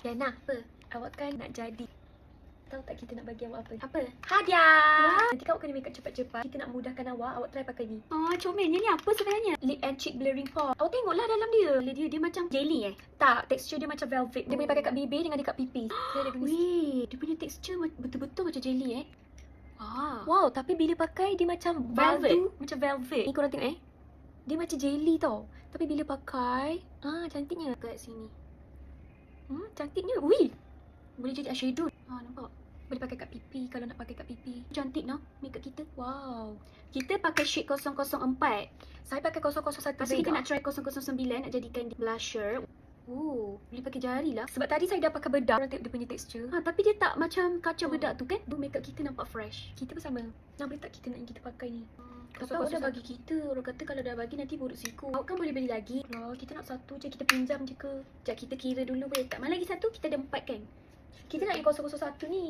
Diana, apa? Awak kan nak jadi. Tahu tak kita nak bagi awak apa? Apa? Hadiah! Nanti awak kena make up cepat-cepat. Kita nak mudahkan awak try pakai ni. Oh, comelnya ni apa sebenarnya? Lip and cheek blurring pot. Awak tengoklah dalam dia. Dia macam jelly Tak, tekstur dia macam velvet. Dia boleh pakai kat bibir dengan dekat pipi. Dia ada gini. Weh, dia punya tekstur betul-betul macam jelly Wow, tapi bila pakai dia macam Velvet. baldu, macam velvet. Ni korang tengok Dia macam jelly tau. Tapi bila pakai, cantiknya. Kat sini. Cantiknya. Wih. Boleh jadi eyeshadow. Nampak? Boleh pakai kat pipi kalau nak pakai kat pipi. Cantik nah makeup kita. Wow. Kita pakai shade 004. Saya pakai 001. Lepas tu kita nak try 009 nak jadikan blusher. Boleh pakai jari lah. Sebab tadi saya dah pakai bedak. Korang tengok dia punya tekstur. Tapi dia tak macam kaca bedak tu kan? Makeup kita nampak fresh. Kita bersama. Nak boleh tak kita nak yang kita pakai ni? Tapi awak dah bagi kita. Orang kata kalau dah bagi nanti buruk siku. Awak kan boleh beli lagi. Kita nak satu je. Kita pinjam je ke? Sekejap kita kira dulu. Tak mana lagi satu? Kita ada 4 kan? Kita nak yang 001 ni.